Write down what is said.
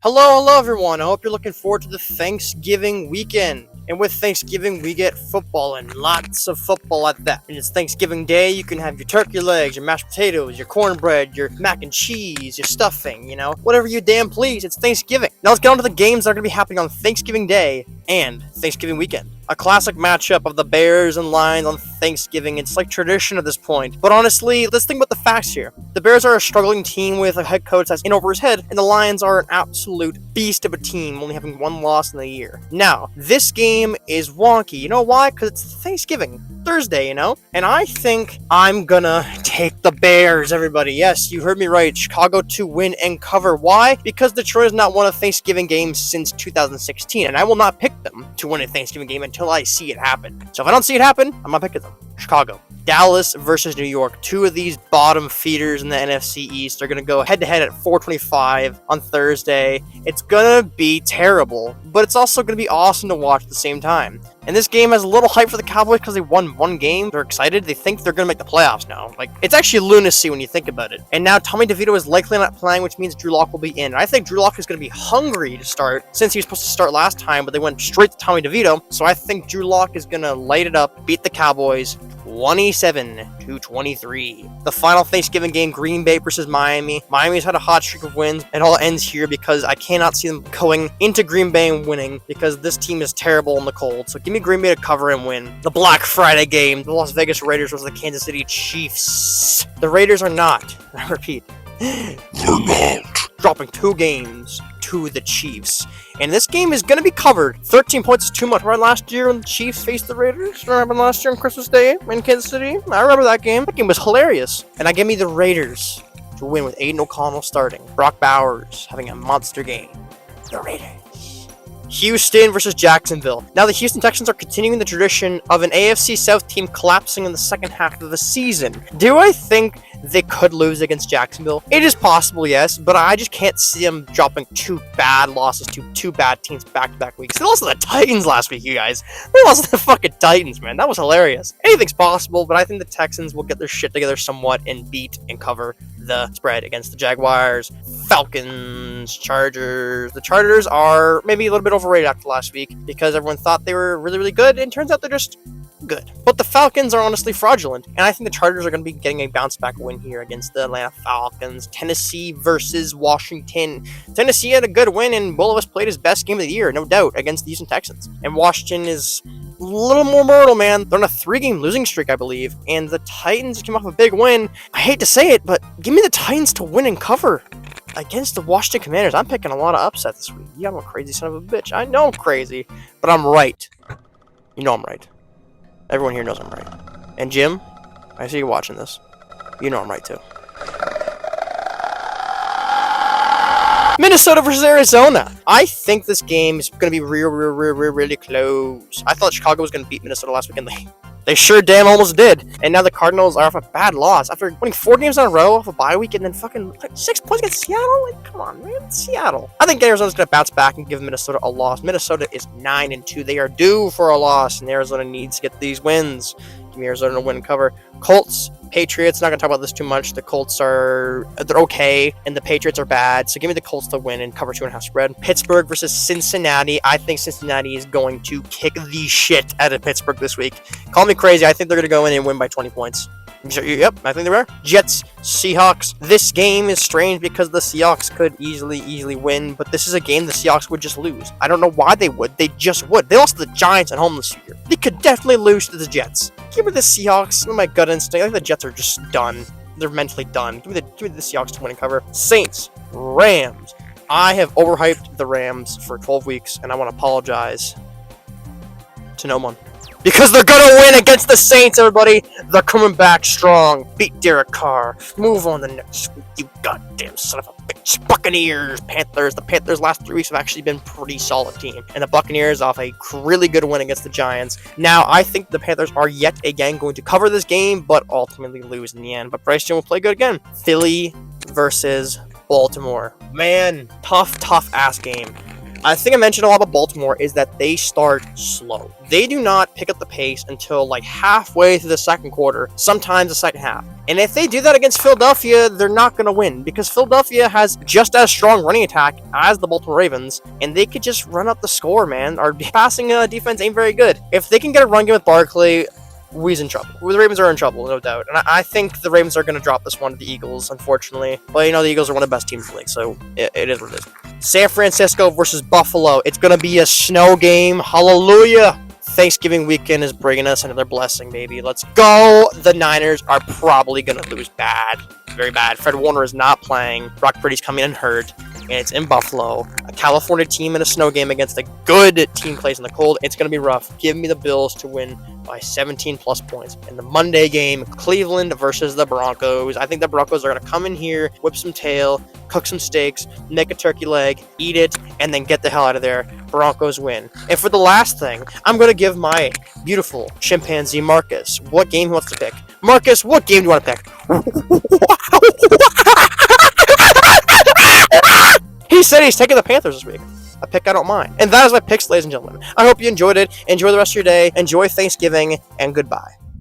Hello everyone. I hope you're looking forward to the Thanksgiving weekend. And with Thanksgiving, we get football and lots of football at that. And it's Thanksgiving Day, you can have your turkey legs, your mashed potatoes, your cornbread, your mac and cheese, your stuffing, whatever you damn please. It's Thanksgiving. Now let's get on to the games that are going to be happening on Thanksgiving Day and Thanksgiving weekend. A classic matchup of the Bears and Lions on Thanksgiving. It's like tradition at this point. But honestly, let's think about the facts here. The Bears are a struggling team with a head coach that's in over his head, and the Lions are an absolute beast of a team, only having one loss in the year. Now, this game is wonky. You know why? Because it's Thanksgiving. Thursday, And I think I'm gonna take the Bears, everybody. Yes, you heard me right. Chicago to win and cover. Why? Because Detroit has not won a Thanksgiving game since 2016, and I will not pick them to win a Thanksgiving game until I see it happen. So if I don't see it happen, I'm not picking them. Chicago. Dallas versus New York. Two of these bottom feeders in the NFC East are going to go head-to-head at 4:25 on Thursday. It's going to be terrible, but it's also going to be awesome to watch at the same time. And this game has a little hype for the Cowboys because they won one game. They're excited. They think they're going to make the playoffs now. It's actually lunacy when you think about it. And now Tommy DeVito is likely not playing, which means Drew Lock will be in. And I think Drew Lock is going to be hungry to start since he was supposed to start last time, but they went straight to Tommy DeVito. So I think Drew Lock is going to light it up, beat the Cowboys 27-23. The final Thanksgiving game, Green Bay versus Miami. Miami's had a hot streak of wins. It all ends here because I cannot see them going into Green Bay and winning because this team is terrible in the cold. So give me Green Bay to cover and win. The Black Friday game, the Las Vegas Raiders versus the Kansas City Chiefs. The Raiders are not, I repeat, they're not dropping 2 games to the Chiefs. And this game is going to be covered. 13 points is too much. Right last year when the Chiefs faced the Raiders? Remember last year on Christmas Day in Kansas City? I remember that game. That game was hilarious. And I give me the Raiders to win with Aiden O'Connell starting. Brock Bowers having a monster game. The Raiders. Houston versus Jacksonville. Now the Houston Texans are continuing the tradition of an AFC South team collapsing in the second half of the season. Do I think they could lose against Jacksonville? It is possible, yes, but I just can't see them dropping 2 bad losses to 2 bad teams back-to-back weeks. They lost to the Titans last week, you guys. They lost to the fucking Titans, man. That was hilarious. Anything's possible, but I think the Texans will get their shit together somewhat and beat and cover the spread against the Jaguars. Falcons, Chargers. The Chargers are maybe a little bit overrated after last week because everyone thought they were really, really good, and it turns out they're just good. But the Falcons are honestly fraudulent, and I think the Chargers are going to be getting a bounce-back win here against the Atlanta Falcons. Tennessee versus Washington. Tennessee had a good win, and Will Levis played his best game of the year, no doubt, against the Houston Texans. And Washington is a little more mortal, man. They're on a 3-game losing streak, I believe, and the Titans came off a big win. I hate to say it, but give me the Titans to win and cover against the Washington Commanders. I'm picking a lot of upset this week. Yeah, I'm a crazy son of a bitch. I know I'm crazy, but I'm right. You know I'm right. Everyone here knows I'm right. And Jim, I see you watching this. You know I'm right too. Minnesota versus Arizona. I think this game is going to be really close. I thought Chicago was going to beat Minnesota last weekend. They sure damn almost did. And now the Cardinals are off a bad loss. After winning 4 games in a row off a bye week and then fucking 6 points against Seattle? Come on, man. It's Seattle. I think Arizona's going to bounce back and give Minnesota a loss. Minnesota is 9-2. They are due for a loss, and Arizona needs to get these wins. Give me Arizona to win and cover. Colts, Patriots, not going to talk about this too much. The Colts they're okay, and the Patriots are bad. So give me the Colts to win and cover 2.5 spread. Pittsburgh versus Cincinnati. I think Cincinnati is going to kick the shit out of Pittsburgh this week. Call me crazy. I think they're going to go in and win by 20 points. Yep, I think they were. Jets, Seahawks. This game is strange because the Seahawks could easily win, but this is a game the Seahawks would just lose. I don't know why they would. They just would. They lost to the Giants at home this year. They could definitely lose to the Jets. Give me the Seahawks. My gut instinct. I think the Jets are just done. They're mentally done. Give me the Seahawks to win and cover. Saints, Rams. I have overhyped the Rams for 12 weeks, and I want to apologize to no one. Because they're gonna win against the Saints, everybody! They're coming back strong. Beat Derek Carr. Move on the next week, you goddamn son of a bitch. Buccaneers, Panthers. The Panthers' last 3 weeks have actually been pretty solid team. And the Buccaneers off a really good win against the Giants. Now, I think the Panthers are yet again going to cover this game, but ultimately lose in the end. But Bryce Young will play good again. Philly versus Baltimore. Man, tough ass game. I think I mentioned a lot about Baltimore is that they start slow. They do not pick up the pace until like halfway through the second quarter, sometimes the second half. And if they do that against Philadelphia, they're not going to win because Philadelphia has just as strong running attack as the Baltimore Ravens, and they could just run up the score, man. Our passing defense ain't very good. If they can get a run game with Barkley, we's in trouble. The Ravens are in trouble, no doubt. And I think the Ravens are going to drop this one to the Eagles, unfortunately. But, the Eagles are one of the best teams in the league, so it is what it is. San Francisco versus Buffalo. It's going to be a snow game. Hallelujah. Thanksgiving weekend is bringing us another blessing, baby. Let's go. The Niners are probably going to lose bad. Very bad. Fred Warner is not playing. Brock Purdy's coming in hurt. And it's in Buffalo. A California team in a snow game against a good team plays in the cold. It's going to be rough. Give me the Bills to win by 17 plus points. And the Monday game, Cleveland versus the Broncos. I think the Broncos are going to come in here, whip some tail, cook some steaks, make a turkey leg, eat it, and then get the hell out of there. Broncos win. And for the last thing, I'm going to give my beautiful chimpanzee Marcus what game he wants to pick. Marcus, what game do you want to pick? He said he's taking the Panthers this week. A pick I don't mind. And that is my picks, ladies and gentlemen. I hope you enjoyed it. Enjoy the rest of your day. Enjoy Thanksgiving, and goodbye.